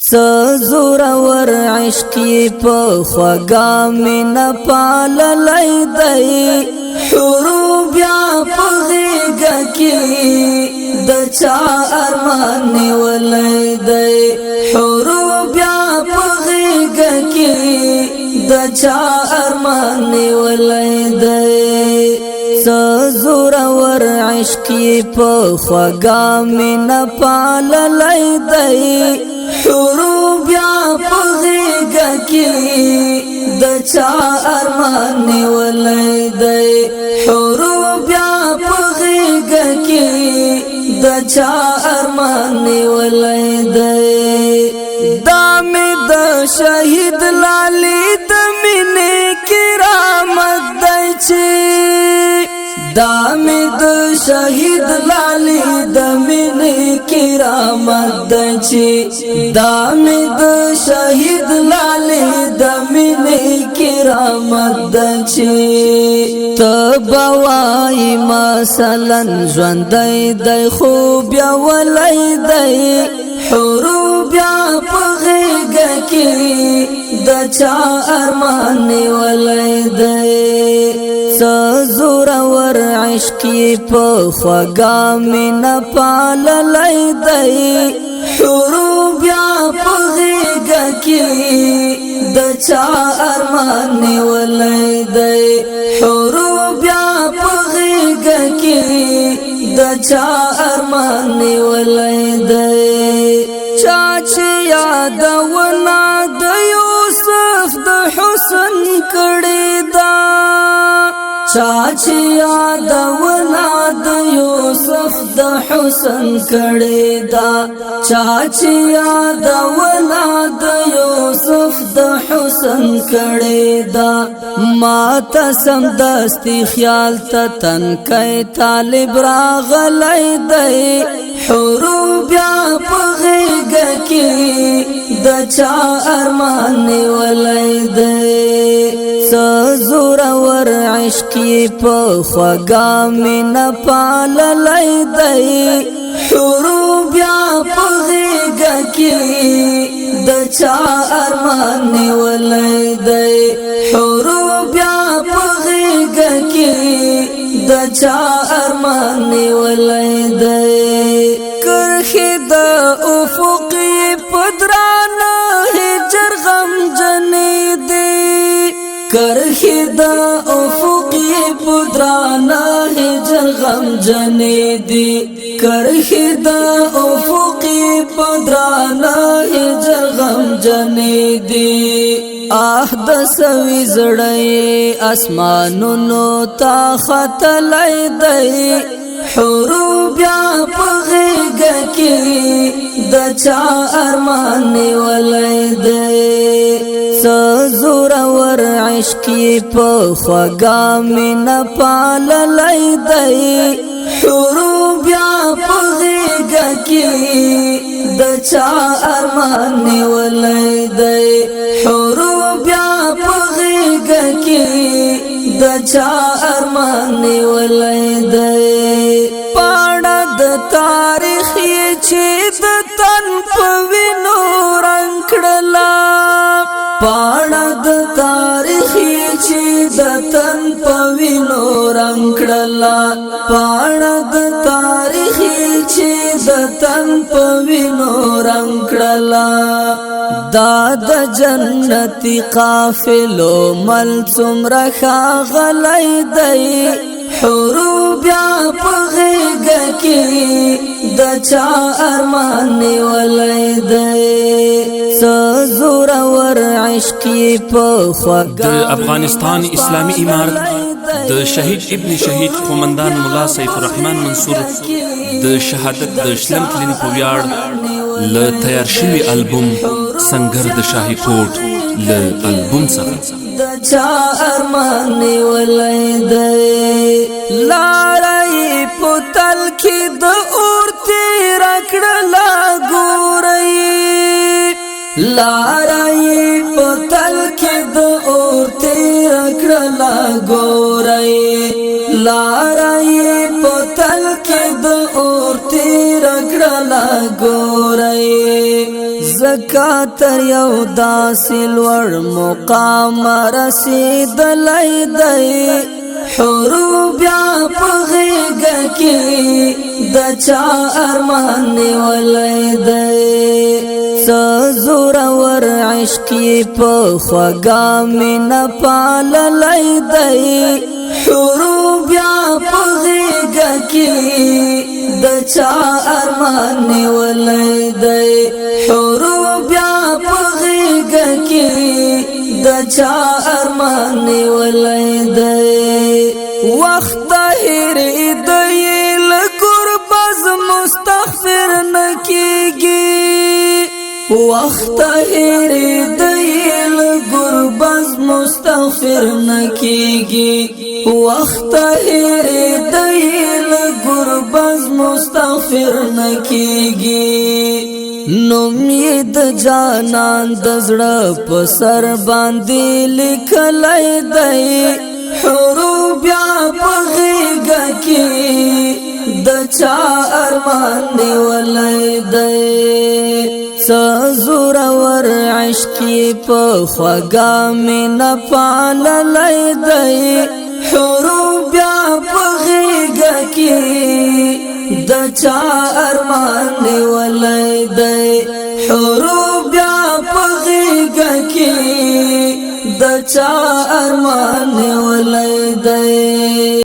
سزور ور عشقی په خوږا مینا پاللی دی حروب یا په غیږه کې د چا ارمان نیولی دی حروب یا په غیږه کې د چا ارمان نیولی دی سزور ور عشقی په خوږا مینا پاللی دی حروب یا په غیږه کې د چا ارمان نیولی دی حروب یا په غیږه کې د چا ارمان نیولی دی دا مې د شهید لالي د مینې کرامت دی چې دا مې د شهید لالي د مینې کرامت دی چې دا مې د شهید لالي د مینې کرامت دی چې تبوای مثلا ژوندی دی خوب یا ولی دی حروب یا په غیږه کې د چا ارمان نیولی دی سزور ور عشقی په خوږا مینا پاللی دی حروب یا په غیږه کې د چا ارمان نیولی دی حروب یا په غیږه کې د چا ارمان نیولی دی چا چې یادونه د یوسف د حسن کړې ده چا چې یادونه د یوسف د حسن کړې ده چا چې یادونه د یوسف د حسن کړې ده ما ته سمدستي خیال ته تنکی طالب راغلی دی حروب یا په غیږه کې د چا ارمان نیولی دی سزور ور عشقی په خوږا مینا پاللی دی حروب یا په غیږه کې د چا ارمان نیولی دی حروب یا په غیږه کې د چا ارمان نیولی دی کرخی د افقی پدرانه هجر غم جنی دی کرخی د افقی پدرانه هجر غم جنی دی کرخی د افقی پدرانه هجر غم جنی دی آه د سوي زړی اسمانونو تا ختلی دی حروب یا په غیږه کې د چا ارمان نیولی دی سزور ور عشقی په خوږا مینا پاللی دی حروب یا په غیږه کې د چا ارمان نیولی دی حروب یا په غیږه کې د چا ارمان نیولی دی پاڼه د تاریخ یې چې د تن په وینو رنګ کړله پاڼه د تاریخ یې چې د تن په وینو رنګ کړله پاڼه د تاریخ یې چې د تن په وینو رنګ کړله دا د جنتی قافلو مل څومره ښاغلی دی حروب یا په غیږه کې د چا ارمان نیولی دی سزور ور عشقی په خوږا د افغانستان اسلامی امارت د شهید ابن شهید قومندان ملا سیف الرحمن منصور د شهادت د شلم تلین په ویاړ له تیار شوي البوم سنگر د شاهي کوټ له البوم څخه د چا ارمان نیولی دی لاری په تل کې د اور تیره کړله ګورئ لاری په تل کې د اور تیره کړله ګورئ لاری په تل کې د اور تیره کړله ګورئ زکاتر یو داسې لوړ مقام رسیدلی دی حورو بیا په غېږه کې د چا ارمان نیولی دی څه زورور عشق یې په خوږه مینه پاللی دی حورو بیا په غېږه کې د چا ارمان نیولی دی حورو بیا په غېږه کې د چا ارمان نیولی دی وخت هېرېدی له ګربز مستغفر نه کېږي وخت هېرېدی له ګربز مستغفر نه کېږي وخت هېرېدی له ګربز مستغفر نه کېږي نوم یې د جانان د زړه په سر باندې لیکلی دی حورو بیا په غېږه کې د چا ارمان نیولی دی څه زورور عشق یې په خوږه مینه پاللی دی حورو بیا په غېږه کې د چا ارمان نیولی دی حورو بیا په غېږه کې د چا ارمان نیولی دی